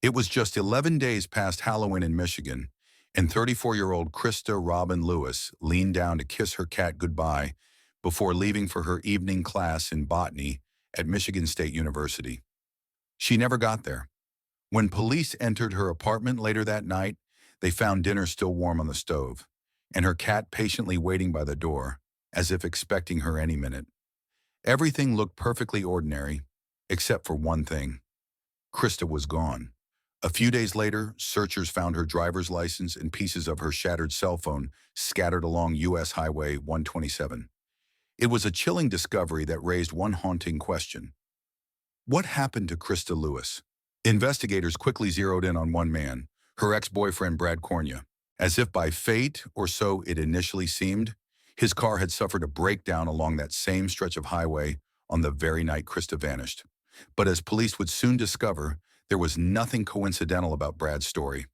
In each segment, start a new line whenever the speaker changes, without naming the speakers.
It was just 11 days past Halloween in Michigan, and 34-year-old Krista Robin Lewis leaned down to kiss her cat goodbye before leaving for her evening class in botany at Michigan State University. She never got there. When police entered her apartment later that night, they found dinner still warm on the stove, and her cat patiently waiting by the door, as if expecting her any minute. Everything looked perfectly ordinary, except for one thing. Krista was gone. A few days later, searchers found her driver's license and pieces of her shattered cell phone scattered along U.S. Highway 127. It was a chilling discovery that raised one haunting question. What happened to Krista Lewis? Investigators quickly zeroed in on one man, her ex-boyfriend Brad Cornia. As if by fate, or so it initially seemed, his car had suffered a breakdown along that same stretch of highway on the very night Krista vanished. But as police would soon discover, there was nothing coincidental about Brad's story.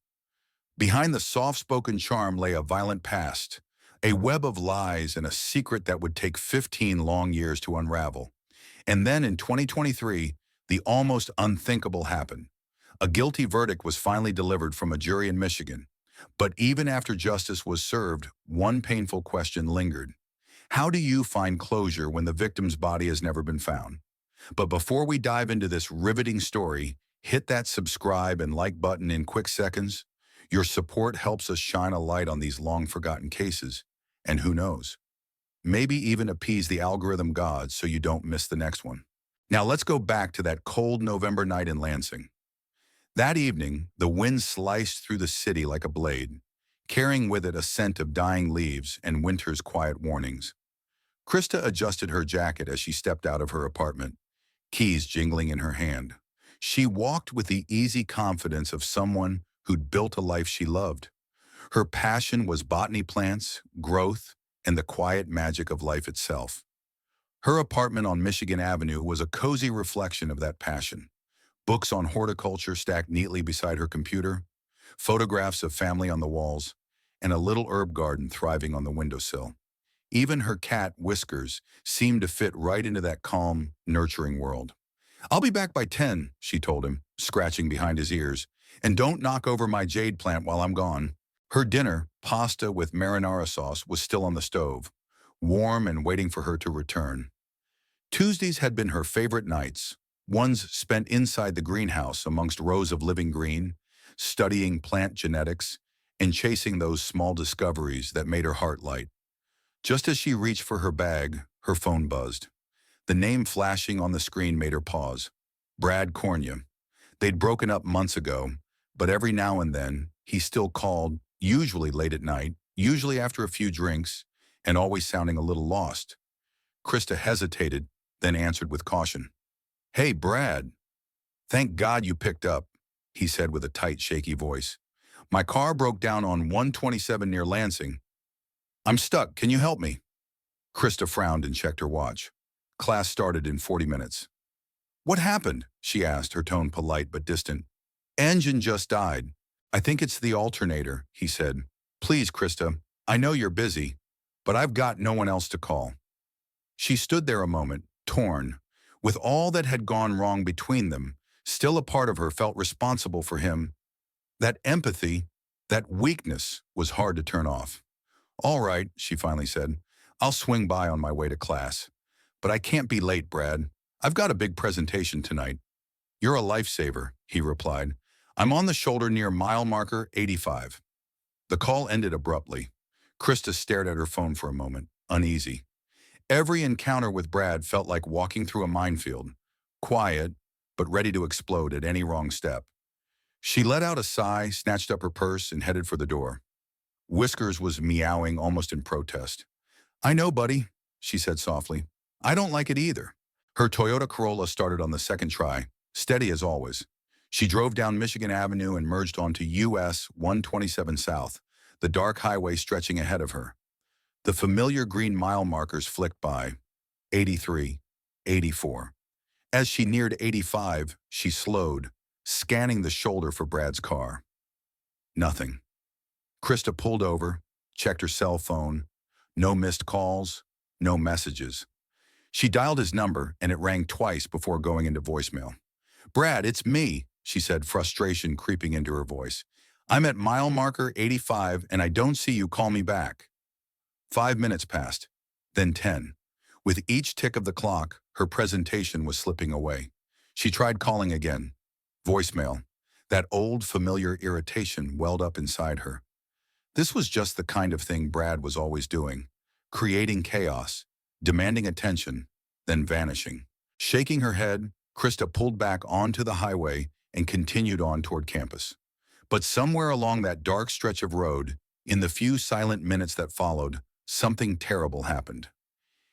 Behind the soft-spoken charm lay a violent past, a web of lies and a secret that would take 15 long years to unravel. And then in 2023, the almost unthinkable happened. A guilty verdict was finally delivered from a jury in Michigan. But even after justice was served, one painful question lingered. How do you find closure when the victim's body has never been found? But before we dive into this riveting story, hit that subscribe and like button in quick seconds. Your support helps us shine a light on these long-forgotten cases. And who knows? Maybe even appease the algorithm gods so you don't miss the next one. Now let's go back to that cold November night in Lansing. That evening, the wind sliced through the city like a blade, carrying with it a scent of dying leaves and winter's quiet warnings. Krista adjusted her jacket as she stepped out of her apartment, keys jingling in her hand. She walked with the easy confidence of someone who'd built a life she loved. Her passion was botany plants, growth, and the quiet magic of life itself. Her apartment on Michigan Avenue was a cozy reflection of that passion. Books on horticulture stacked neatly beside her computer, photographs of family on the walls, and a little herb garden thriving on the windowsill. Even her cat, Whiskers, seemed to fit right into that calm, nurturing world. "I'll be back by 10, she told him, scratching behind his ears. "And don't knock over my jade plant while I'm gone." Her dinner, pasta with marinara sauce, was still on the stove, warm and waiting for her to return. Tuesdays had been her favorite nights, ones spent inside the greenhouse amongst rows of living green, studying plant genetics, and chasing those small discoveries that made her heart light. Just as she reached for her bag, her phone buzzed. The name flashing on the screen made her pause. Brad Cornia. They'd broken up months ago, but every now and then, he still called, usually late at night, usually after a few drinks, and always sounding a little lost. Krista hesitated, then answered with caution. "Hey, Brad. Thank God you picked up," he said with a tight, shaky voice. "My car broke down on 127 near Lansing. I'm stuck. Can you help me?" Krista frowned and checked her watch. Class started in 40 minutes. "What happened?" she asked, her tone polite but distant. "Engine just died. I think it's the alternator," he said. "Please, Krista, I know you're busy, but I've got no one else to call." She stood there a moment, torn. With all that had gone wrong between them, still a part of her felt responsible for him. That empathy, that weakness, was hard to turn off. "All right," she finally said. "I'll swing by on my way to class. But I can't be late, Brad. I've got a big presentation tonight." "You're a lifesaver," he replied. "I'm on the shoulder near mile marker 85. The call ended abruptly. Krista stared at her phone for a moment, uneasy. Every encounter with Brad felt like walking through a minefield, quiet, but ready to explode at any wrong step. She let out a sigh, snatched up her purse, and headed for the door. Whiskers was meowing almost in protest. "I know, buddy," she said softly. "I don't like it either." Her Toyota Corolla started on the second try, steady as always. She drove down Michigan Avenue and merged onto US 127 South, the dark highway stretching ahead of her. The familiar green mile markers flicked by. 83, 84. As she neared 85, she slowed, scanning the shoulder for Brad's car. Nothing. Krista pulled over, checked her cell phone. No missed calls, no messages. She dialed his number, and it rang twice before going into voicemail. "Brad, it's me," she said, frustration creeping into her voice. I'm at mile marker 85 and I don't see you call me back. 5 minutes passed, then 10. With each tick of the clock, her presentation was slipping away. She tried calling again. Voicemail. That old, familiar irritation welled up inside her. This was just the kind of thing Brad was always doing. Creating chaos, demanding attention, then vanishing. Shaking her head, Krista pulled back onto the highway and continued on toward campus. But somewhere along that dark stretch of road, in the few silent minutes that followed, something terrible happened.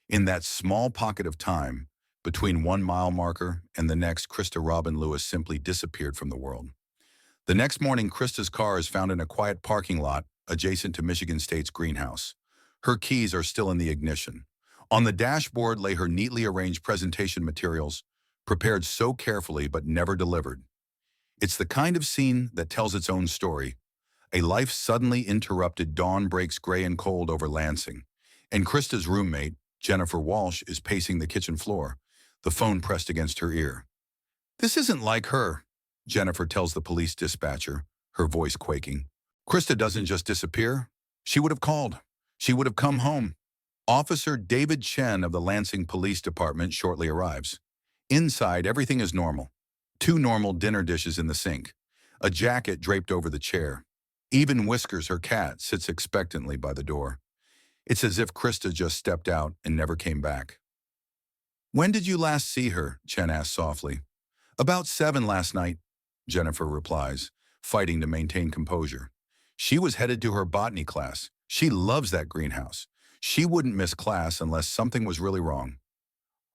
In that small pocket of time, between 1 mile marker and the next, Krista Robin Lewis simply disappeared from the world. The next morning, Krista's car is found in a quiet parking lot adjacent to Michigan State's greenhouse. Her keys are still in the ignition. On the dashboard lay her neatly arranged presentation materials, prepared so carefully but never delivered. It's the kind of scene that tells its own story. A life suddenly interrupted, dawn breaks gray and cold over Lansing, and Krista's roommate, Jennifer Walsh, is pacing the kitchen floor, the phone pressed against her ear. This isn't like her, Jennifer tells the police dispatcher, her voice quaking. Krista doesn't just disappear. She would have called. She would have come home. Officer David Chen of the Lansing Police Department shortly arrives. Inside, everything is normal. 2 normal dinner dishes in the sink. A jacket draped over the chair. Even Whiskers, her cat, sits expectantly by the door. It's as if Krista just stepped out and never came back. When did you last see her? Chen asks softly. About 7 last night, Jennifer replies, fighting to maintain composure. She was headed to her botany class. She loves that greenhouse. She wouldn't miss class unless something was really wrong.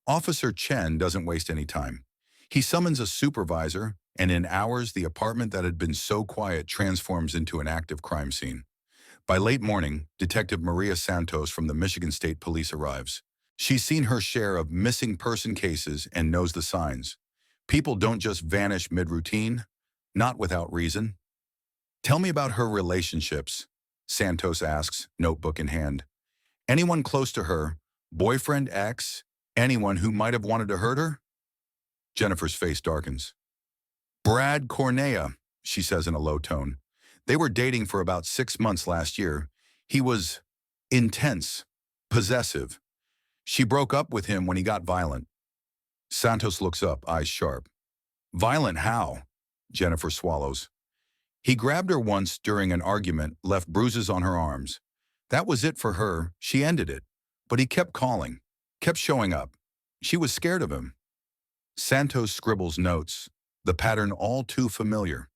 Officer Chen doesn't waste any time. He summons a supervisor, and in hours, the apartment that had been so quiet transforms into an active crime scene. By late morning, Detective Maria Santos from the Michigan State Police arrives. She's seen her share of missing person cases and knows the signs. People don't just vanish mid-routine, not without reason. Tell me about her relationships, Santos asks, notebook in hand. Anyone close to her, boyfriend, ex, anyone who might have wanted to hurt her? Jennifer's face darkens. Brad Cornea, she says in a low tone. They were dating for about 6 months last year. He was intense, possessive. She broke up with him when he got violent. Santos looks up, eyes sharp. Violent how? Jennifer swallows. He grabbed her once during an argument, left bruises on her arms. That was it for her. She ended it. But he kept calling, kept showing up. She was scared of him. Santos scribbles notes, the pattern all too familiar.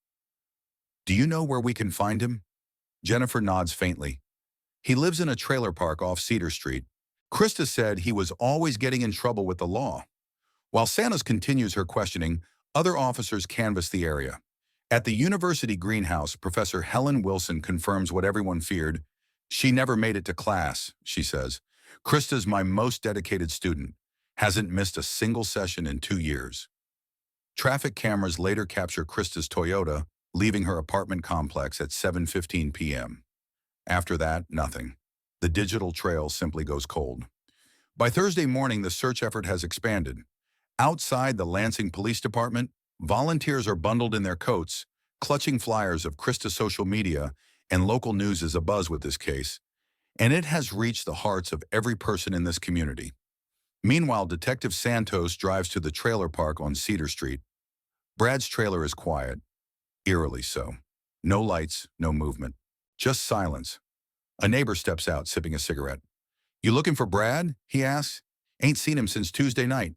Do you know where we can find him? Jennifer nods faintly. He lives in a trailer park off Cedar Street. Krista said he was always getting in trouble with the law. While Santos continues her questioning, other officers canvass the area. At the university greenhouse, Professor Helen Wilson confirms what everyone feared. She never made it to class, she says. Krista's my most dedicated student. Hasn't missed a single session in 2 years. Traffic cameras later capture Krista's Toyota, leaving her apartment complex at 7:15 p.m. After that, nothing. The digital trail simply goes cold. By Thursday morning, the search effort has expanded. Outside the Lansing Police Department, volunteers are bundled in their coats, clutching flyers of Krista's social media, and local news is abuzz with this case. And it has reached the hearts of every person in this community. Meanwhile, Detective Santos drives to the trailer park on Cedar Street. Brad's trailer is quiet, eerily so. No lights, no movement, just silence. A neighbor steps out, sipping a cigarette. You looking for Brad? He asks. Ain't seen him since Tuesday night.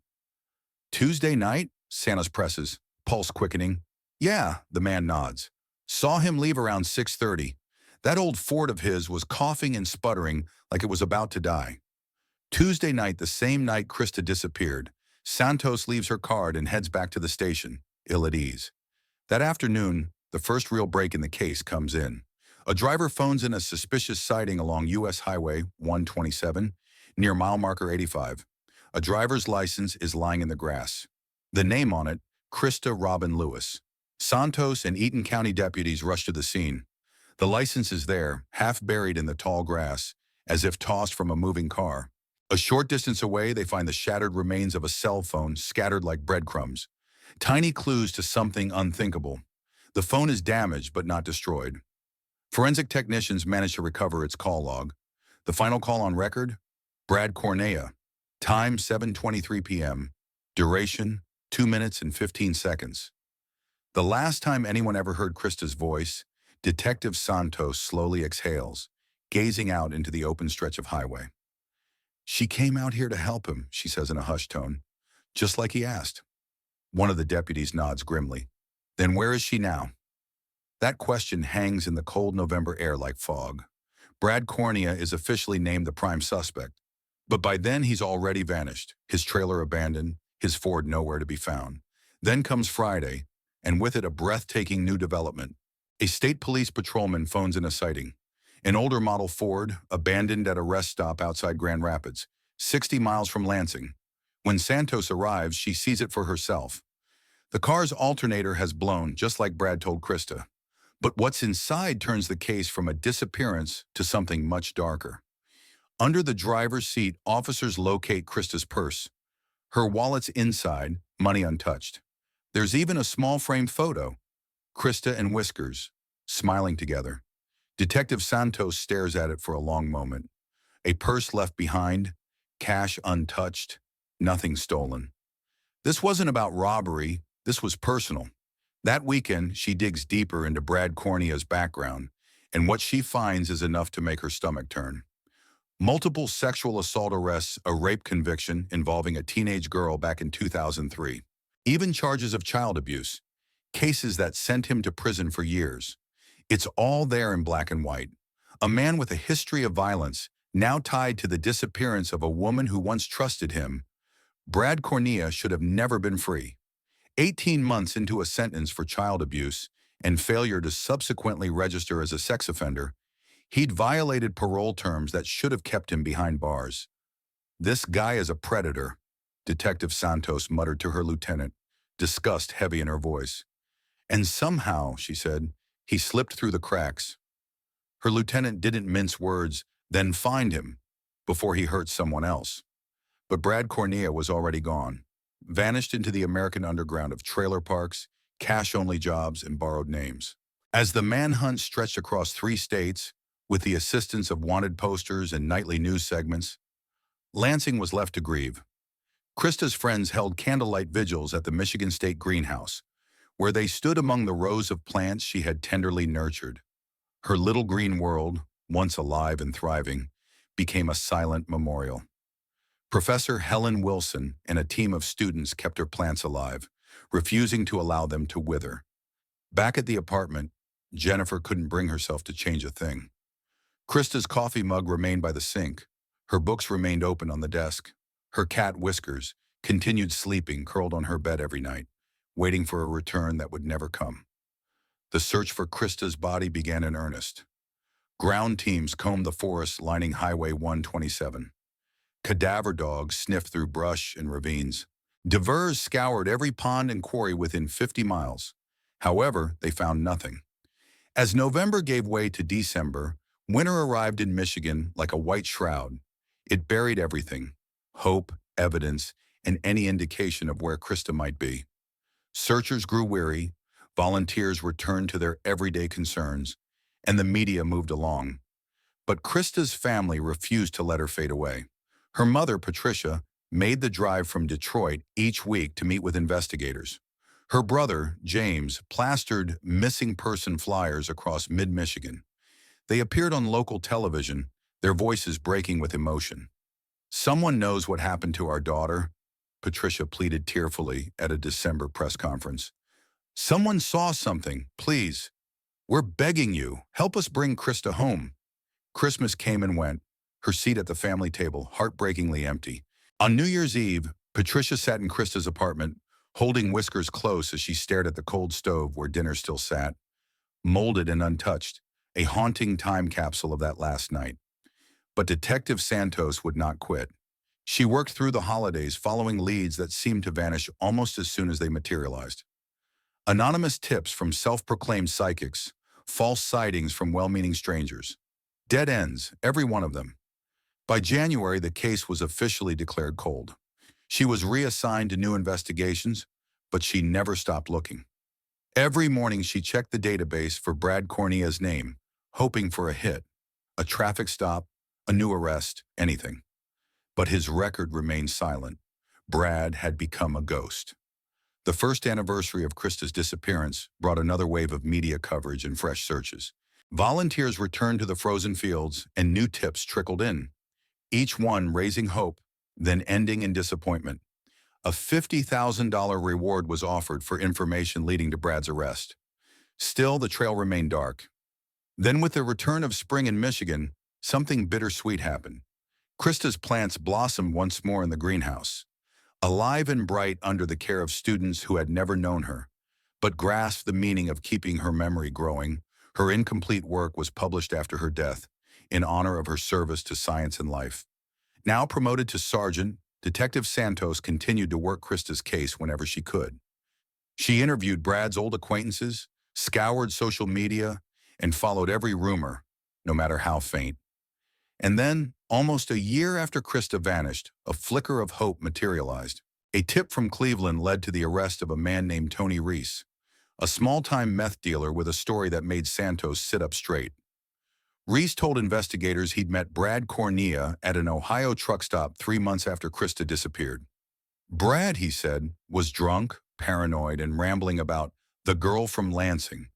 Tuesday night? Santos presses, pulse quickening. Yeah, the man nods. Saw him leave around 6:30. That old Ford of his was coughing and sputtering like it was about to die. Tuesday night, the same night Krista disappeared, Santos leaves her card and heads back to the station, ill at ease. That afternoon, the first real break in the case comes in. A driver phones in a suspicious sighting along U.S. Highway 127 near mile marker 85. A driver's license is lying in the grass. The name on it, Krista Robin Lewis. Santos and Eaton County deputies rush to the scene. The license is there, half buried in the tall grass, as if tossed from a moving car. A short distance away, they find the shattered remains of a cell phone scattered like breadcrumbs. Tiny clues to something unthinkable. The phone is damaged but not destroyed. Forensic technicians managed to recover its call log. The final call on record? Brad Cornea. Time 7:23 p.m. Duration 2 minutes and 15 seconds. The last time anyone ever heard Krista's voice, Detective Santos slowly exhales, gazing out into the open stretch of highway. She came out here to help him, she says in a hushed tone, just like he asked. One of the deputies nods grimly. Then where is she now? That question hangs in the cold November air like fog. Brad Cornea is officially named the prime suspect, but by then he's already vanished, his trailer abandoned, his Ford nowhere to be found. Then comes Friday, and with it a breathtaking new development. A state police patrolman phones in a sighting. An older model Ford, abandoned at a rest stop outside Grand Rapids, 60 miles from Lansing. When Santos arrives, she sees it for herself. The car's alternator has blown, just like Brad told Krista. But what's inside turns the case from a disappearance to something much darker. Under the driver's seat, officers locate Krista's purse. Her wallet's inside, money untouched. There's even a small frame photo. Krista and Whiskers, smiling together. Detective Santos stares at it for a long moment. A purse left behind, cash untouched, nothing stolen. This wasn't about robbery, this was personal. That weekend, she digs deeper into Brad Cornea's background, and what she finds is enough to make her stomach turn. Multiple sexual assault arrests, a rape conviction involving a teenage girl back in 2003. Even charges of child abuse, cases that sent him to prison for years. It's all there in black and white. A man with a history of violence, now tied to the disappearance of a woman who once trusted him. Brad Cornea should have never been free. 18 months into a sentence for child abuse and failure to subsequently register as a sex offender, he'd violated parole terms that should have kept him behind bars. This guy is a predator, Detective Santos muttered to her lieutenant, disgust heavy in her voice. And somehow, she said, he slipped through the cracks. Her lieutenant didn't mince words, then find him, before he hurt someone else. But Brad Cornea was already gone, vanished into the American underground of trailer parks, cash-only jobs, and borrowed names. As the manhunt stretched across 3 states, with the assistance of wanted posters and nightly news segments, Lansing was left to grieve. Krista's friends held candlelight vigils at the Michigan State greenhouse, where they stood among the rows of plants she had tenderly nurtured. Her little green world, once alive and thriving, became a silent memorial. Professor Helen Wilson and a team of students kept her plants alive, refusing to allow them to wither. Back at the apartment, Jennifer couldn't bring herself to change a thing. Krista's coffee mug remained by the sink. Her books remained open on the desk. Her cat, Whiskers, continued sleeping curled on her bed every night, waiting for a return that would never come. The search for Krista's body began in earnest. Ground teams combed the forest lining Highway 127. Cadaver dogs sniffed through brush and ravines. Divers scoured every pond and quarry within 50 miles. However, they found nothing. As November gave way to December, winter arrived in Michigan like a white shroud. It buried everything: hope, evidence, and any indication of where Krista might be. Searchers grew weary, volunteers returned to their everyday concerns, and the media moved along. But Krista's family refused to let her fade away. Her mother, Patricia, made the drive from Detroit each week to meet with investigators. Her brother, James, plastered missing person flyers across mid-Michigan. They appeared on local television, their voices breaking with emotion. "Someone knows what happened to our daughter," Patricia pleaded tearfully at a December press conference. "Someone saw something, please. We're begging you, help us bring Krista home." Christmas came and went, her seat at the family table heartbreakingly empty. On New Year's Eve, Patricia sat in Krista's apartment, holding Whiskers close as she stared at the cold stove where dinner still sat, molded and untouched, a haunting time capsule of that last night. But Detective Santos would not quit. She worked through the holidays following leads that seemed to vanish almost as soon as they materialized. Anonymous tips from self-proclaimed psychics, false sightings from well-meaning strangers. Dead ends, every one of them. By January, the case was officially declared cold. She was reassigned to new investigations, but she never stopped looking. Every morning she checked the database for Brad Cornea's name, hoping for a hit, a traffic stop, a new arrest, anything. But his record remained silent. Brad had become a ghost. The first anniversary of Krista's disappearance brought another wave of media coverage and fresh searches. Volunteers returned to the frozen fields and new tips trickled in, each one raising hope, then ending in disappointment. A $50,000 reward was offered for information leading to Brad's arrest. Still, the trail remained dark. Then with the return of spring in Michigan, something bittersweet happened. Krista's plants blossomed once more in the greenhouse, alive and bright under the care of students who had never known her, but grasped the meaning of keeping her memory growing. Her incomplete work was published after her death, in honor of her service to science and life. Now promoted to sergeant, Detective Santos continued to work Krista's case whenever she could. She interviewed Brad's old acquaintances, scoured social media, and followed every rumor, no matter how faint. And then, almost a year after Krista vanished, a flicker of hope materialized. A tip from Cleveland led to the arrest of a man named Tony Reese, a small-time meth dealer with a story that made Santos sit up straight. Reese told investigators he'd met Brad Cornea at an Ohio truck stop 3 months after Krista disappeared. Brad, he said, was drunk, paranoid, and rambling about the girl from Lansing.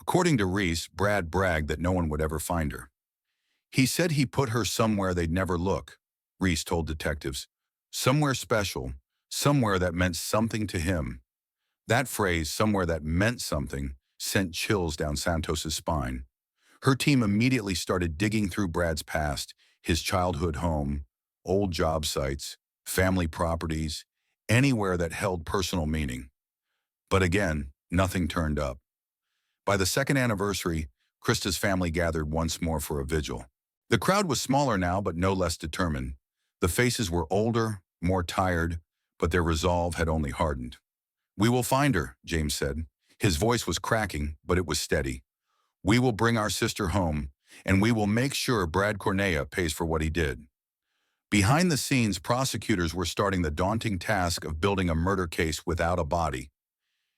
According to Reese, Brad bragged that no one would ever find her. He said he put her somewhere they'd never look, Reese told detectives. Somewhere special, somewhere that meant something to him. That phrase, somewhere that meant something, sent chills down Santos's spine. Her team immediately started digging through Brad's past, his childhood home, old job sites, family properties, anywhere that held personal meaning. But again, nothing turned up. By the second anniversary, Krista's family gathered once more for a vigil. The crowd was smaller now, but no less determined. The faces were older, more tired, but their resolve had only hardened. "We will find her," James said. His voice was cracking, but it was steady. "We will bring our sister home, and we will make sure Brad Cornea pays for what he did." Behind the scenes, prosecutors were starting the daunting task of building a murder case without a body.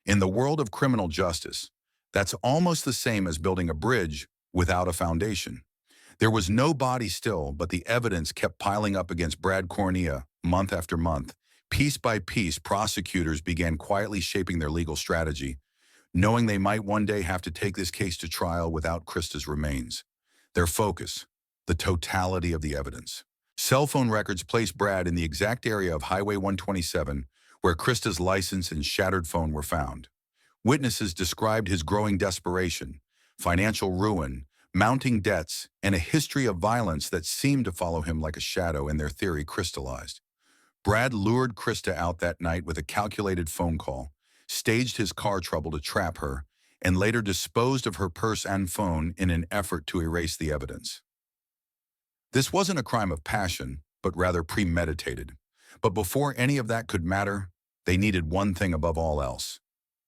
In the world of criminal justice, that's almost the same as building a bridge without a foundation. There was no body still, but the evidence kept piling up against Brad Cornea month after month. Piece by piece, prosecutors began quietly shaping their legal strategy, knowing they might one day have to take this case to trial without Krista's remains. Their focus, the totality of the evidence. Cell phone records placed Brad in the exact area of Highway 127 where Krista's license and shattered phone were found. Witnesses described his growing desperation, financial ruin, mounting debts, and a history of violence that seemed to follow him like a shadow, and their theory crystallized. Brad lured Krista out that night with a calculated phone call, staged his car trouble to trap her, and later disposed of her purse and phone in an effort to erase the evidence. This wasn't a crime of passion, but rather premeditated. But before any of that could matter, they needed one thing above all else: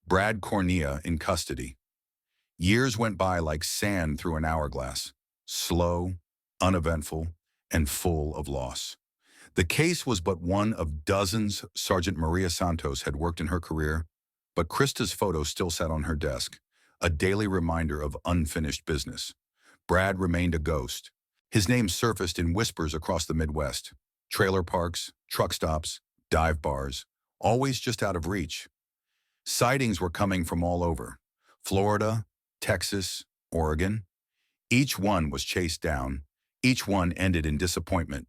Brad Cornea in custody. Years went by like sand through an hourglass, slow, uneventful, and full of loss. The case was but one of dozens Sergeant Maria Santos had worked in her career, but Krista's photo still sat on her desk, a daily reminder of unfinished business. Brad remained a ghost. His name surfaced in whispers across the Midwest: trailer parks, truck stops, dive bars, always just out of reach. Sightings were coming from all over: Florida, Texas, Oregon. Each one was chased down. Each one ended in disappointment.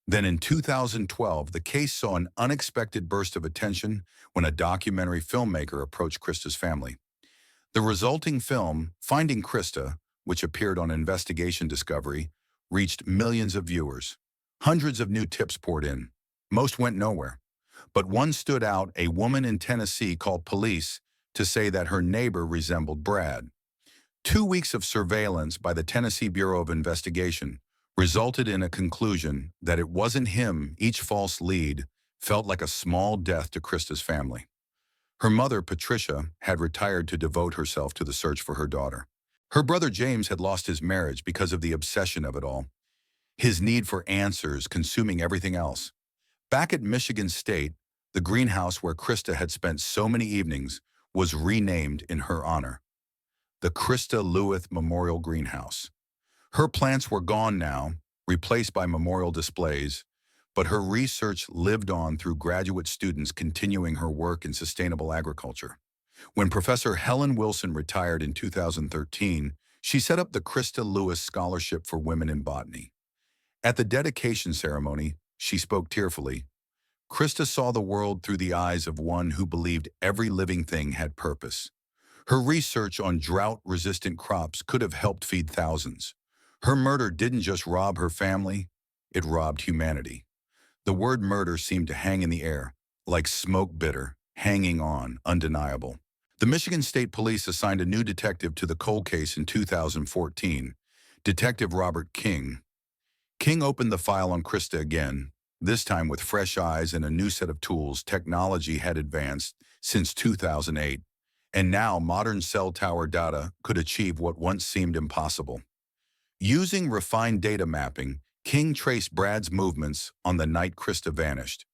Then in 2012, the case saw an unexpected burst of attention when a documentary filmmaker approached Krista's family. The resulting film, Finding Krista, which appeared on Investigation Discovery, reached millions of viewers. Hundreds of new tips poured in. Most went nowhere. But one stood out: a woman in Tennessee called police to say that her neighbor resembled Brad. 2 weeks of surveillance by the Tennessee Bureau of Investigation resulted in a conclusion that it wasn't him. Each false lead felt like a small death to Krista's family. Her mother, Patricia, had retired to devote herself to the search for her daughter. Her brother James had lost his marriage because of the obsession of it all, his need for answers consuming everything else. Back at Michigan State, The greenhouse where Krista had spent so many evenings was renamed in her honor, the Krista Lewis Memorial Greenhouse. Her plants were gone now, replaced by memorial displays, but her research lived on through graduate students continuing her work in sustainable agriculture. When Professor Helen Wilson retired in 2013, she set up the Krista Lewis Scholarship for Women in Botany. At the dedication ceremony, she spoke tearfully. Krista saw the world through the eyes of one who believed every living thing had purpose. Her research on drought-resistant crops could have helped feed thousands. Her murder didn't just rob her family, it robbed humanity. The word murder seemed to hang in the air, like smoke bitter, hanging on, undeniable. The Michigan State Police assigned a new detective to the cold case in 2014, Detective Robert King. King opened the file on Krista again, this time with fresh eyes and a new set of tools. Technology had advanced since 2008, and now modern cell tower data could achieve what once seemed impossible. Using refined data mapping, King traced Brad's movements on the night Krista vanished.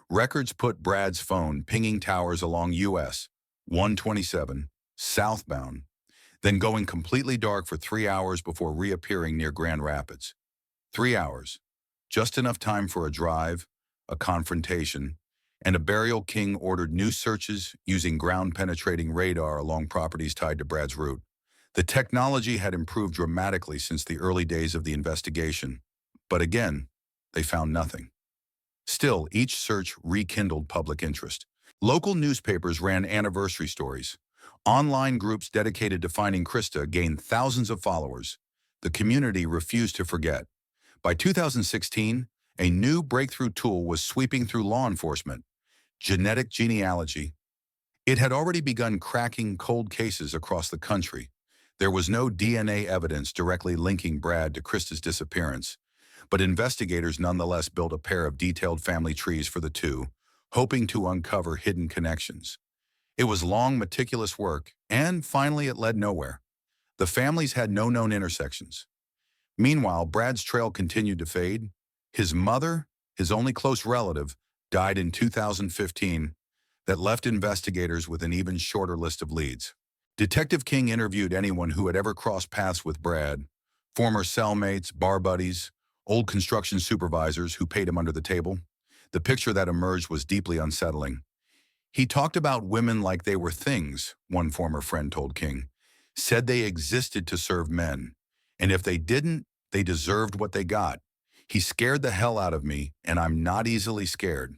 Records put Brad's phone pinging towers along US 127 southbound, then going completely dark for 3 hours before reappearing near Grand Rapids. 3 hours. Just enough time for a drive, a confrontation, and a burial. King ordered new searches using ground-penetrating radar along properties tied to Brad's route. The technology had improved dramatically since the early days of the investigation, but again, they found nothing. Still, each search rekindled public interest. Local newspapers ran anniversary stories. Online groups dedicated to finding Krista gained thousands of followers. The community refused to forget. By 2016, a new breakthrough tool was sweeping through law enforcement: genetic genealogy. It had already begun cracking cold cases across the country. There was no DNA evidence directly linking Brad to Krista's disappearance, but investigators nonetheless built a pair of detailed family trees for the two, hoping to uncover hidden connections. It was long, meticulous work, and finally it led nowhere. The families had no known intersections. Meanwhile, Brad's trail continued to fade. His mother, his only close relative, died in 2015. That left investigators with an even shorter list of leads. Detective King interviewed anyone who had ever crossed paths with Brad: former cellmates, bar buddies, old construction supervisors who paid him under the table. The picture that emerged was deeply unsettling. He talked about women like they were things, one former friend told King. Said they existed to serve men, and if they didn't, they deserved what they got. He scared the hell out of me, and I'm not easily scared.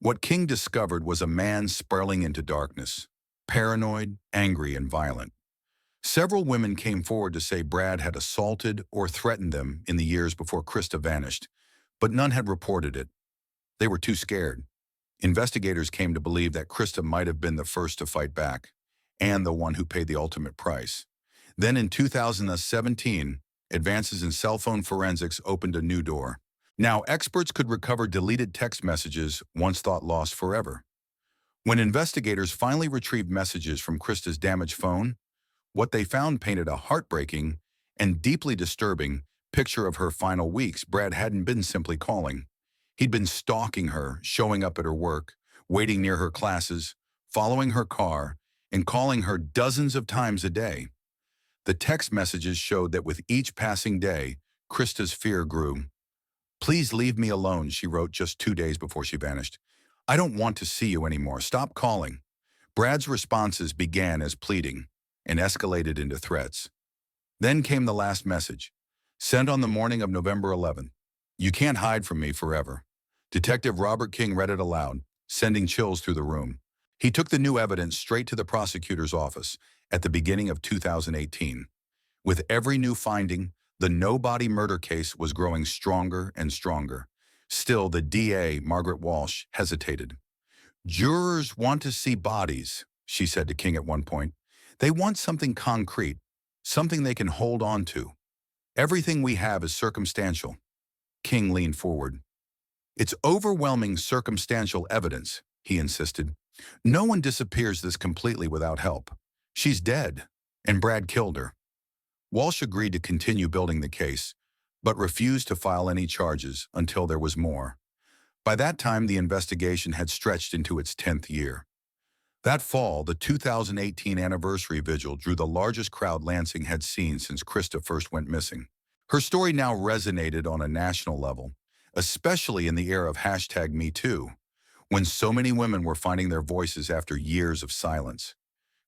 What King discovered was a man spiraling into darkness, paranoid, angry, and violent. Several women came forward to say Brad had assaulted or threatened them in the years before Krista vanished, but none had reported it. They were too scared. Investigators came to believe that Krista might have been the first to fight back, and the one who paid the ultimate price. Then in 2017, advances in cell phone forensics opened a new door. Now experts could recover deleted text messages once thought lost forever. When investigators finally retrieved messages from Krista's damaged phone, what they found painted a heartbreaking and deeply disturbing picture of her final weeks. Brad hadn't been simply calling. He'd been stalking her, showing up at her work, waiting near her classes, following her car, and calling her dozens of times a day. The text messages showed that with each passing day, Krista's fear grew. "Please leave me alone," she wrote just 2 days before she vanished. "I don't want to see you anymore. Stop calling." Brad's responses began as pleading and escalated into threats. Then came the last message, sent on the morning of November 11th. "You can't hide from me forever." Detective Robert King read it aloud, sending chills through the room. He took the new evidence straight to the prosecutor's office at the beginning of 2018. With every new finding, the no-body murder case was growing stronger and stronger. Still, the DA, Margaret Walsh, hesitated. "Jurors want to see bodies," she said to King at one point. "They want something concrete, something they can hold on to. Everything we have is circumstantial." King leaned forward. "It's overwhelming circumstantial evidence," he insisted. "No one disappears this completely without help. She's dead, and Brad killed her." Walsh agreed to continue building the case, but refused to file any charges until there was more. By that time, the investigation had stretched into its 10th year. That fall, the 2018 anniversary vigil drew the largest crowd Lansing had seen since Krista first went missing. Her story now resonated on a national level, especially in the era of #MeToo, when so many women were finding their voices after years of silence.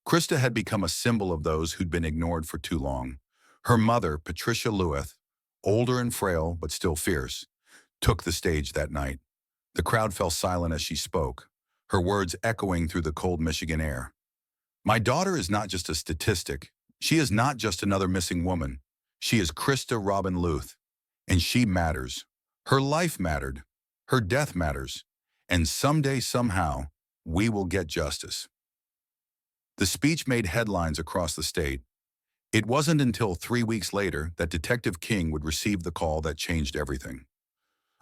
Krista had become a symbol of those who'd been ignored for too long. Her mother, Patricia Lewis, older and frail but still fierce, took the stage that night. The crowd fell silent as she spoke, her words echoing through the cold Michigan air. My daughter is not just a statistic. She is not just another missing woman. She is Krista Robin Luth, and she matters. Her life mattered. Her death matters. And someday, somehow, we will get justice. The speech made headlines across the state. It wasn't until 3 weeks later that Detective King would receive the call that changed everything.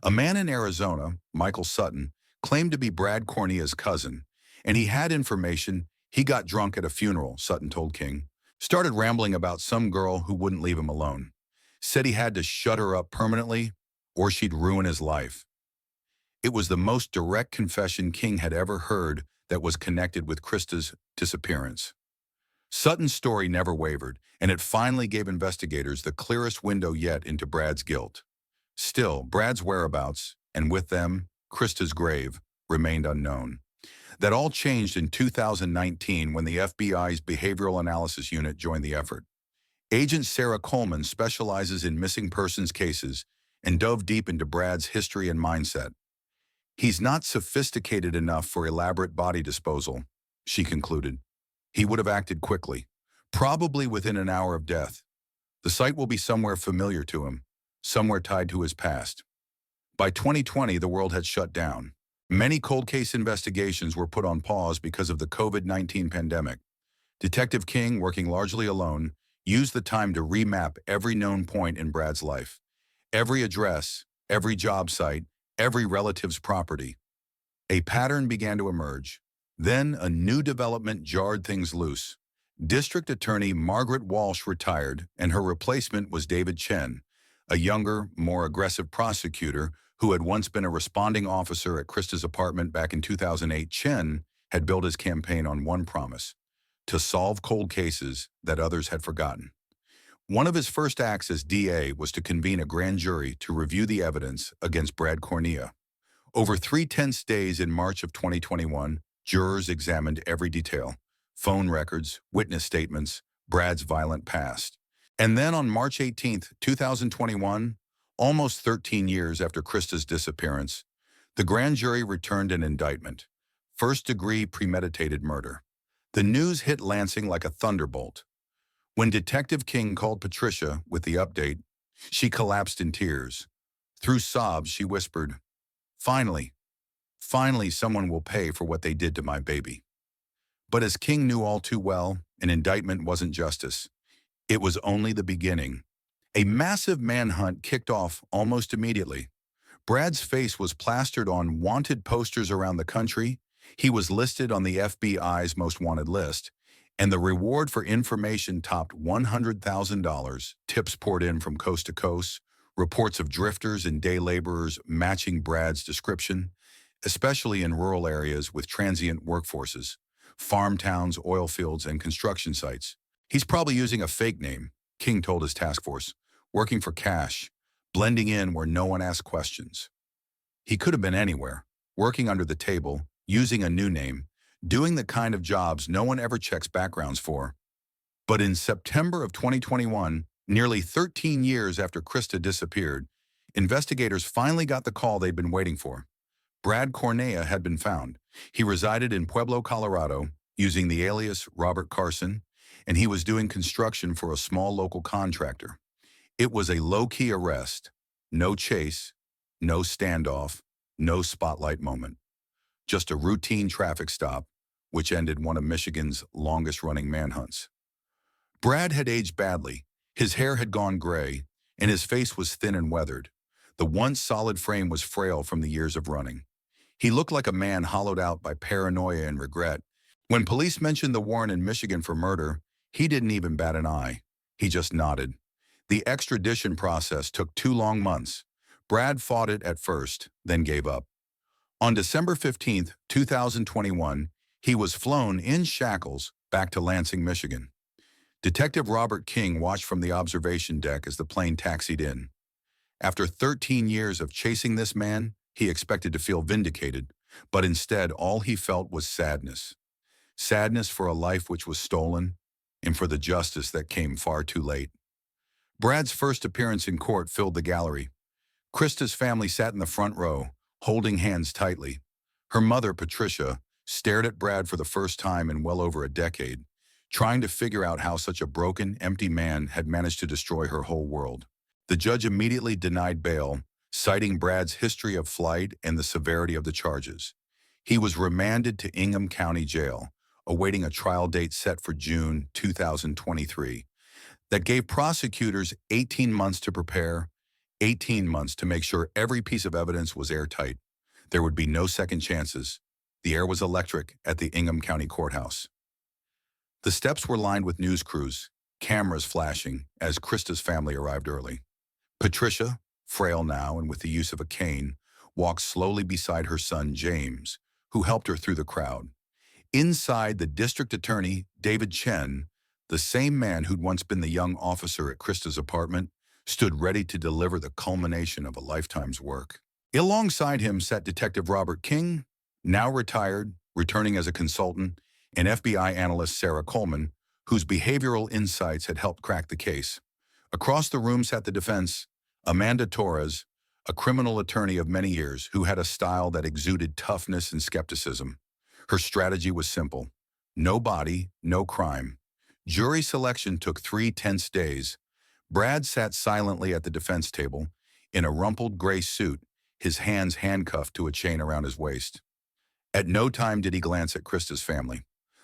A man in Arizona, Michael Sutton, claimed to be Brad Cornea's cousin, and he had information. He got drunk at a funeral, Sutton told King. Started rambling about some girl who wouldn't leave him alone. Said he had to shut her up permanently or she'd ruin his life. It was the most direct confession King had ever heard that was connected with Krista's disappearance. Sutton's story never wavered, and it finally gave investigators the clearest window yet into Brad's guilt. Still, Brad's whereabouts, and with them, Krista's grave, remained unknown. That all changed in 2019 when the FBI's Behavioral Analysis Unit joined the effort. Agent Sarah Coleman specializes in missing persons cases and dove deep into Brad's history and mindset. He's not sophisticated enough for elaborate body disposal, she concluded. He would have acted quickly, probably within an hour of death. The site will be somewhere familiar to him, somewhere tied to his past. By 2020, the world had shut down. Many cold case investigations were put on pause because of the COVID-19 pandemic. Detective King, working largely alone, used the time to remap every known point in Brad's life. Every address, every job site, every relative's property. A pattern began to emerge. Then a new development jarred things loose. District Attorney Margaret Walsh retired, and her replacement was David Chen, a younger, more aggressive prosecutor who had once been a responding officer at Krista's apartment back in 2008. Chen had built his campaign on one promise: to solve cold cases that others had forgotten. One of his first acts as DA was to convene a grand jury to review the evidence against Brad Cornea. Over 3 tense days in March of 2021, jurors examined every detail: phone records, witness statements, Brad's violent past. And then on March 18, 2021, almost 13 years after Krista's disappearance, the grand jury returned an indictment: first-degree premeditated murder. The news hit Lansing like a thunderbolt. When Detective King called Patricia with the update, she collapsed in tears. Through sobs, she whispered, Finally someone will pay for what they did to my baby." But as King knew all too well, an indictment wasn't justice. It was only the beginning. A massive manhunt kicked off almost immediately. Brad's face was plastered on wanted posters around the country. He was listed on the FBI's most wanted list, and the reward for information topped $100,000. Tips poured in from coast to coast, reports of drifters and day laborers matching Brad's description, especially in rural areas with transient workforces, farm towns, oil fields, and construction sites. "He's probably using a fake name," King told his task force, "working for cash, blending in where no one asks questions." He could have been anywhere, working under the table, using a new name, doing the kind of jobs no one ever checks backgrounds for. But in September of 2021, nearly 13 years after Krista disappeared, investigators finally got the call they'd been waiting for. Brad Cornea had been found. He resided in Pueblo, Colorado, using the alias Robert Carson, and he was doing construction for a small local contractor. It was a low-key arrest. No chase, no standoff, no spotlight moment. Just a routine traffic stop, which ended one of Michigan's longest-running manhunts. Brad had aged badly. His hair had gone gray, and his face was thin and weathered. The once solid frame was frail from the years of running. He looked like a man hollowed out by paranoia and regret. When police mentioned the warrant in Michigan for murder, he didn't even bat an eye. He just nodded. The extradition process took 2 long months. Brad fought it at first, then gave up. On December 15, 2021, he was flown in shackles back to Lansing, Michigan. Detective Robert King watched from the observation deck as the plane taxied in. After 13 years of chasing this man, he expected to feel vindicated, but instead all he felt was sadness. Sadness for a life which was stolen, and for the justice that came far too late. Brad's first appearance in court filled the gallery. Krista's family sat in the front row, holding hands tightly. Her mother, Patricia, stared at Brad for the first time in well over a decade, trying to figure out how such a broken, empty man had managed to destroy her whole world. The judge immediately denied bail, citing Brad's history of flight and the severity of the charges. He was remanded to Ingham County Jail, awaiting a trial date set for June 2023. That gave prosecutors 18 months to prepare, 18 months to make sure every piece of evidence was airtight. There would be no second chances. The air was electric at the Ingham County Courthouse. The steps were lined with news crews, cameras flashing as Krista's family arrived early. Patricia, frail now and with the use of a cane, walked slowly beside her son James, who helped her through the crowd. Inside, the district attorney, David Chen, the same man who'd once been the young officer at Krista's apartment, stood ready to deliver the culmination of a lifetime's work. Alongside him sat Detective Robert King, now retired, returning as a consultant, and FBI analyst Sarah Coleman, whose behavioral insights had helped crack the case. Across the room sat the defense, Amanda Torres, a criminal attorney of many years who had a style that exuded toughness and skepticism. Her strategy was simple: no body, no crime. Jury selection took 3 tense days. Brad sat silently at the defense table, in a rumpled gray suit, his hands handcuffed to a chain around his waist. At no time did he glance at Krista's family.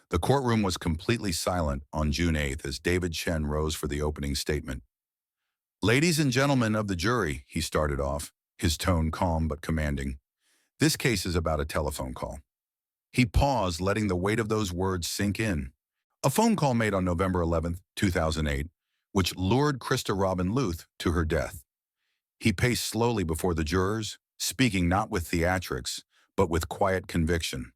The courtroom was completely silent on June 8th as David Chen rose for the opening statement. "Ladies and gentlemen of the jury," he started off, his tone calm but commanding. "This case is about a telephone call." He paused, letting the weight of those words sink in. A phone call made on November 11th, 2008, which lured Krista Robin Luth to her death. He paced slowly before the jurors, speaking not with theatrics, but with quiet conviction.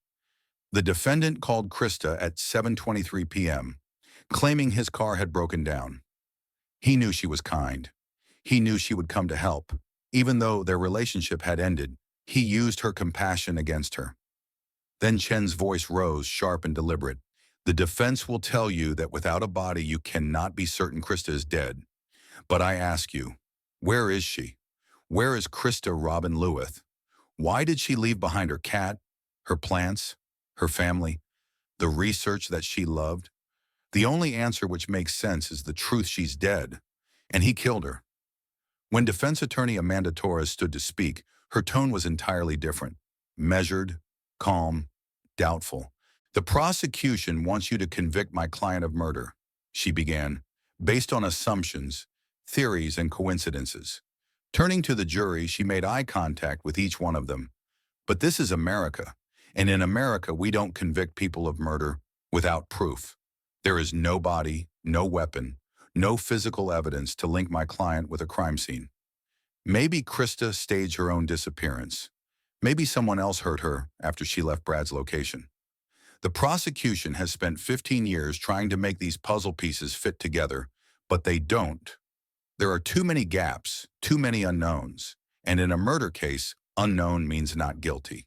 The defendant called Krista at 7:23 p.m., claiming his car had broken down. He knew she was kind. He knew she would come to help. Even though their relationship had ended, he used her compassion against her. Then Chen's voice rose, sharp and deliberate. "The defense will tell you that without a body you cannot be certain Krista is dead. But I ask you, where is she? Where is Krista Robin Luth? Why did she leave behind her cat, her plants, her family, the research that she loved? The only answer which makes sense is the truth: she's dead, and he killed her." When defense attorney Amanda Torres stood to speak, her tone was entirely different: measured, calm, doubtful. "The prosecution wants you to convict my client of murder," she began, "based on assumptions, theories, and coincidences." Turning to the jury, she made eye contact with each one of them. "But this is America, and in America we don't convict people of murder without proof. There is no body, no weapon, no physical evidence to link my client with a crime scene. Maybe Krista staged her own disappearance. Maybe someone else hurt her after she left Brad's location. The prosecution has spent 15 years trying to make these puzzle pieces fit together, but they don't. There are too many gaps, too many unknowns, and in a murder case, unknown means not guilty."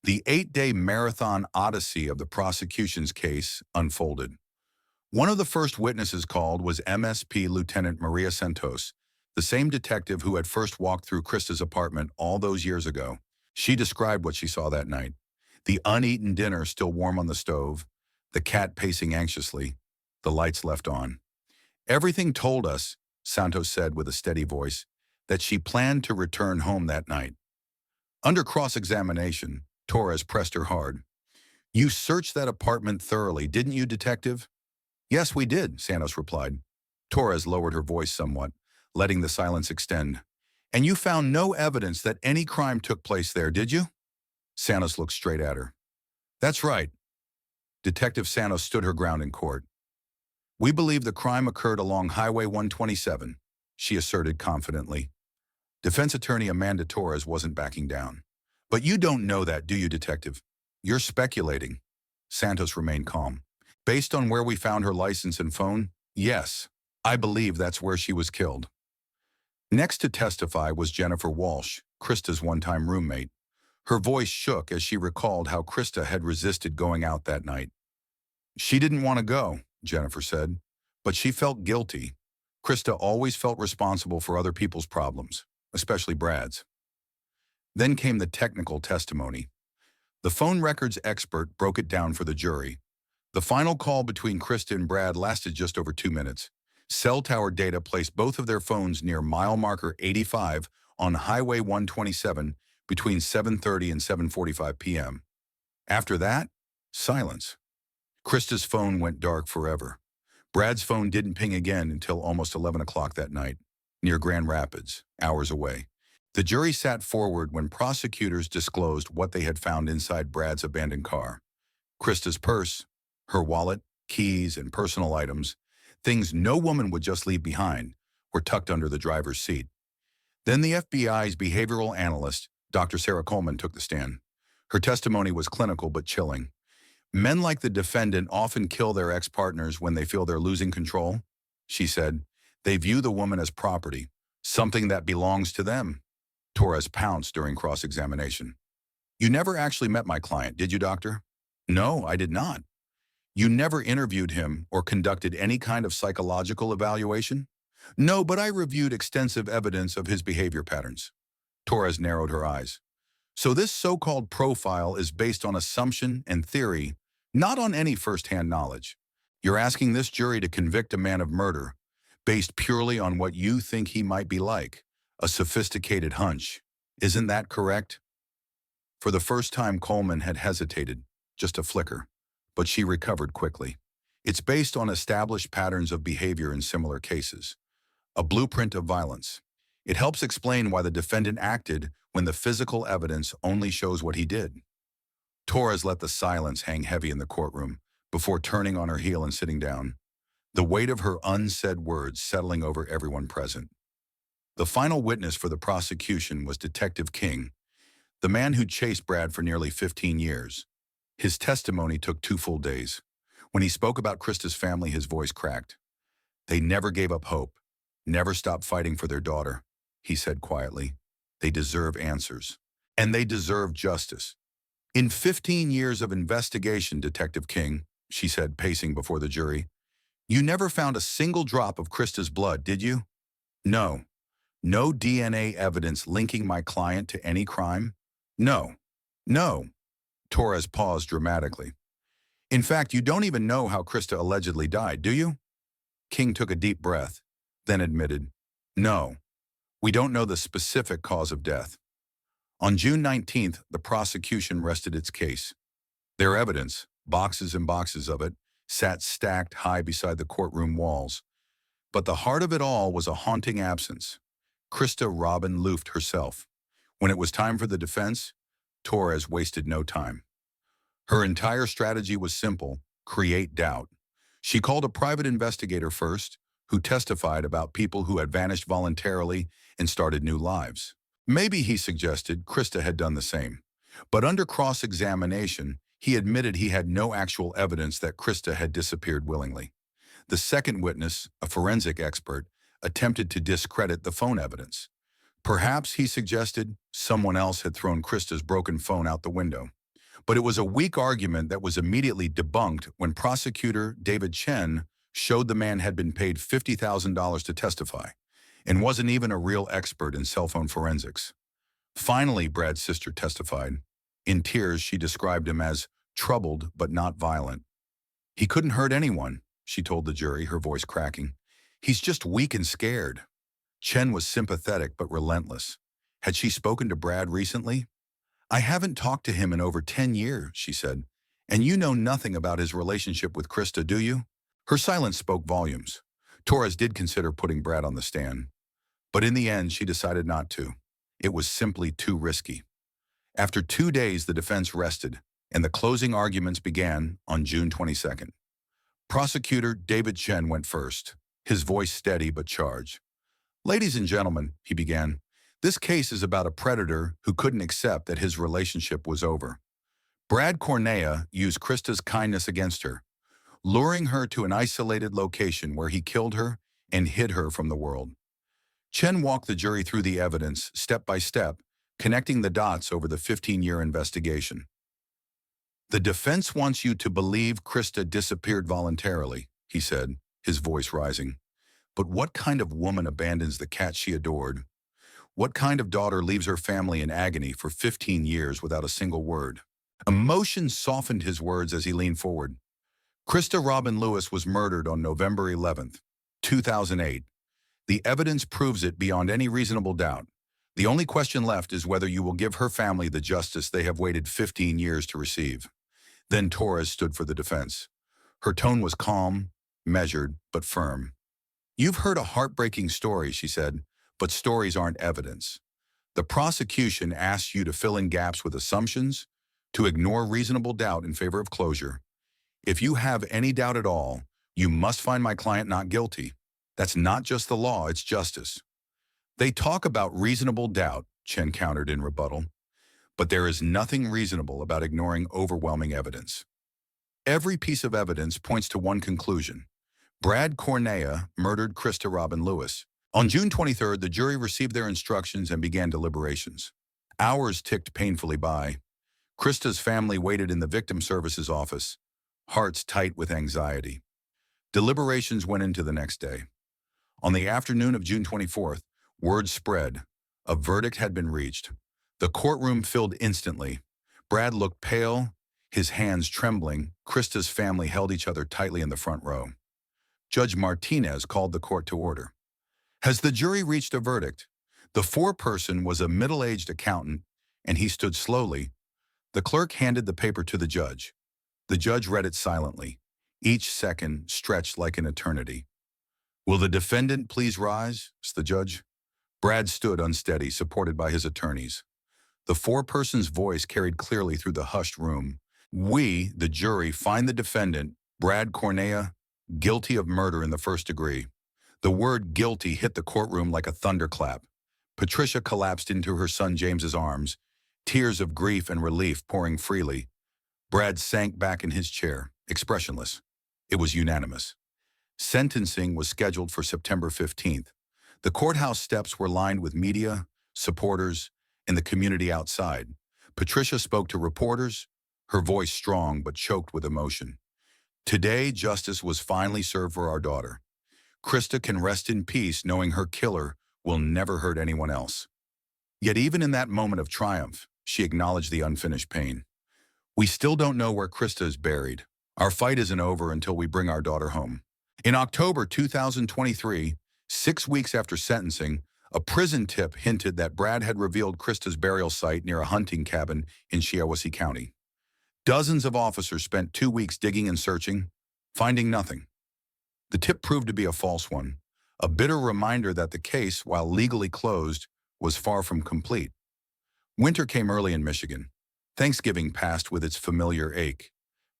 The 8-day marathon odyssey of the prosecution's case unfolded. One of the first witnesses called was MSP Lieutenant Maria Santos, the same detective who had first walked through Krista's apartment all those years ago. She described what she saw that night: the uneaten dinner still warm on the stove, the cat pacing anxiously, the lights left on. "Everything told us," Santos said with a steady voice, "that she planned to return home that night." Under cross-examination, Torres pressed her hard. "You searched that apartment thoroughly, didn't you, detective?" "Yes, we did," Santos replied. Torres lowered her voice somewhat, letting the silence extend. "And you found no evidence that any crime took place there, did you?" Santos looked straight at her. "That's right." Detective Santos stood her ground in court. "We believe the crime occurred along Highway 127, she asserted confidently. Defense attorney Amanda Torres wasn't backing down. But you don't know that, do you, detective? You're speculating. Santos remained calm. Based on where we found her license and phone, yes, I believe that's where she was killed. Next to testify was Jennifer Walsh, Krista's one-time roommate. Her voice shook as she recalled how Krista had resisted going out that night. She didn't want to go, Jennifer said, but she felt guilty. Krista always felt responsible for other people's problems, especially Brad's. Then came the technical testimony. The phone records expert broke it down for the jury. The final call between Krista and Brad lasted just over 2 minutes. Cell tower data placed both of their phones near mile marker 85 on Highway 127 between 7:30 and 7:45 p.m. After that, silence. Krista's phone went dark forever. Brad's phone didn't ping again until almost 11 o'clock that night, near Grand Rapids, hours away. The jury sat forward when prosecutors disclosed what they had found inside Brad's abandoned car. Krista's purse, her wallet, keys, and personal items, things no woman would just leave behind, were tucked under the driver's seat. Then the FBI's behavioral analyst, Dr. Sarah Coleman, took the stand. Her testimony was clinical but chilling. Men like the defendant often kill their ex-partners when they feel they're losing control, she said. They view the woman as property, something that belongs to them. Torres pounced during cross-examination. You never actually met my client, did you, doctor? No, I did not. You never interviewed him or conducted any kind of psychological evaluation? No, but I reviewed extensive evidence of his behavior patterns. Torres narrowed her eyes. So this so-called profile is based on assumption and theory, not on any first-hand knowledge. You're asking this jury to convict a man of murder based purely on what you think he might be like, a sophisticated hunch. Isn't that correct? For the first time, Coleman had hesitated, just a flicker, but she recovered quickly. It's based on established patterns of behavior in similar cases, a blueprint of violence. It helps explain why the defendant acted when the physical evidence only shows what he did. Torres let the silence hang heavy in the courtroom before turning on her heel and sitting down, the weight of her unsaid words settling over everyone present. The final witness for the prosecution was Detective King, the man who chased Brad for nearly 15 years. His testimony took 2 full days. When he spoke about Krista's family, his voice cracked. They never gave up hope, never stopped fighting for their daughter, he said quietly. They deserve answers, and they deserve justice. In 15 years of investigation, Detective King, she said, pacing before the jury, you never found a single drop of Krista's blood, did you? No. No DNA evidence linking my client to any crime? No. No. Torres paused dramatically. In fact, you don't even know how Krista allegedly died, do you? King took a deep breath, then admitted, no. We don't know the specific cause of death. On June 19th, the prosecution rested its case. Their evidence, boxes and boxes of it, sat stacked high beside the courtroom walls. But the heart of it all was a haunting absence. Krista Robin Luft herself. When it was time for the defense, Torres wasted no time. Her entire strategy was simple: create doubt. She called a private investigator first, who testified about people who had vanished voluntarily and started new lives. Maybe, he suggested, Krista had done the same. But under cross-examination, he admitted he had no actual evidence that Krista had disappeared willingly. The second witness, a forensic expert, attempted to discredit the phone evidence. Perhaps, he suggested, someone else had thrown Krista's broken phone out the window. But it was a weak argument that was immediately debunked when prosecutor David Chen showed the man had been paid $50,000 to testify and wasn't even a real expert in cell phone forensics. Finally, Brad's sister testified. In tears, she described him as troubled but not violent. He couldn't hurt anyone, she told the jury, her voice cracking. He's just weak and scared. Chen was sympathetic but relentless. Had she spoken to Brad recently? I haven't talked to him in over 10 years, she said. And you know nothing about his relationship with Krista, do you? Her silence spoke volumes. Torres did consider putting Brad on the stand. But in the end, she decided not to. It was simply too risky. After 2 days, the defense rested, and the closing arguments began on June 22nd. Prosecutor David Chen went first, his voice steady but charged. Ladies and gentlemen, he began, This case is about a predator who couldn't accept that his relationship was over. Brad Cornea used Krista's kindness against her, luring her to an isolated location where he killed her and hid her from the world. Chen walked the jury through the evidence, step by step, connecting the dots over the 15-year investigation. "The defense wants you to believe Krista disappeared voluntarily," he said, his voice rising. "But what kind of woman abandons the cat she adored? What kind of daughter leaves her family in agony for 15 years without a single word?" Emotion softened his words as he leaned forward. Krista Robin Lewis was murdered on November 11th, 2008. The evidence proves it beyond any reasonable doubt. The only question left is whether you will give her family the justice they have waited 15 years to receive. Then Torres stood for the defense. Her tone was calm, measured, but firm. "You've heard a heartbreaking story," she said, "but stories aren't evidence. The prosecution asks you to fill in gaps with assumptions, to ignore reasonable doubt in favor of closure. If you have any doubt at all, you must find my client not guilty. That's not just the law, it's justice." "They talk about reasonable doubt," Chen countered in rebuttal, "but there is nothing reasonable about ignoring overwhelming evidence. Every piece of evidence points to one conclusion. Brad Cornea murdered Krista Robin Lewis." On June 23rd, the jury received their instructions and began deliberations. Hours ticked painfully by. Krista's family waited in the victim services office, hearts tight with anxiety. Deliberations went into the next day. On the afternoon of June 24th, word spread. A verdict had been reached. The courtroom filled instantly. Brad looked pale, his hands trembling. Krista's family held each other tightly in the front row. Judge Martinez called the court to order. "Has the jury reached a verdict?" The foreperson was a middle-aged accountant, and he stood slowly. The clerk handed the paper to the judge. The judge read it silently. Each second stretched like an eternity. "Will the defendant please rise?" asked the judge. Brad stood unsteady, supported by his attorneys. The foreperson's voice carried clearly through the hushed room. "We, the jury, find the defendant, Brad Cornea, guilty of murder in the first degree." The word guilty hit the courtroom like a thunderclap. Patricia collapsed into her son James's arms, tears of grief and relief pouring freely. Brad sank back in his chair, expressionless. It was unanimous. Sentencing was scheduled for September 15th. The courthouse steps were lined with media, supporters, and the community outside. Patricia spoke to reporters, her voice strong but choked with emotion. "Today, justice was finally served for our daughter. Krista can rest in peace knowing her killer will never hurt anyone else." Yet even in that moment of triumph, she acknowledged the unfinished pain. "We still don't know where Krista is buried. Our fight isn't over until we bring our daughter home." In October 2023, 6 weeks after sentencing, a prison tip hinted that Brad had revealed Krista's burial site near a hunting cabin in Shiawassee County. Dozens of officers spent 2 weeks digging and searching, finding nothing. The tip proved to be a false one, a bitter reminder that the case, while legally closed, was far from complete. Winter came early in Michigan. Thanksgiving passed with its familiar ache.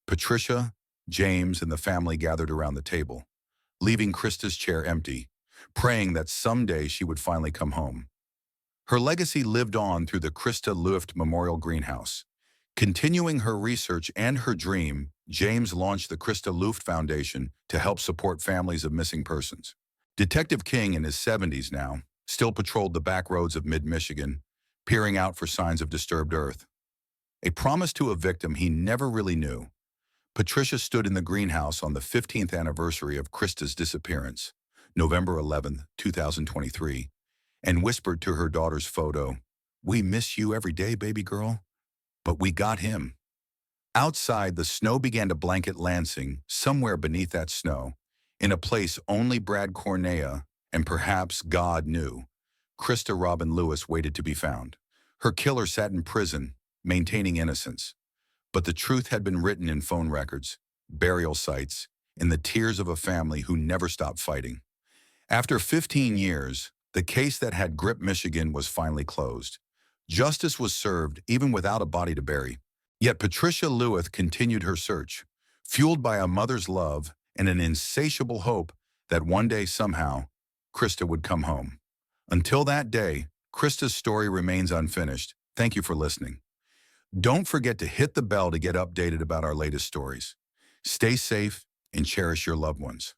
Patricia, James, and the family gathered around the table, leaving Krista's chair empty, praying that someday she would finally come home. Her legacy lived on through the Krista Luft Memorial Greenhouse. Continuing her research and her dream, James launched the Krista Luft Foundation to help support families of missing persons. Detective King, in his 70s now, still patrolled the back roads of mid-Michigan, peering out for signs of disturbed earth. A promise to a victim he never really knew. Patricia stood in the greenhouse on the 15th anniversary of Krista's disappearance, November 11, 2023, and whispered to her daughter's photo, "We miss you every day, baby girl. But we got him." Outside, the snow began to blanket Lansing. Somewhere beneath that snow, in a place only Brad Cornea and perhaps God knew, Krista Robin Lewis waited to be found. Her killer sat in prison, maintaining innocence. But the truth had been written in phone records, burial sites, in the tears of a family who never stopped fighting. After 15 years, the case that had gripped Michigan was finally closed. Justice was served even without a body to bury. Yet Patricia Lewis continued her search, fueled by a mother's love and an insatiable hope that one day somehow, Krista would come home. Until that day, Krista's story remains unfinished. Thank you for listening. Don't forget to hit the bell to get updated about our latest stories. Stay safe and cherish your loved ones.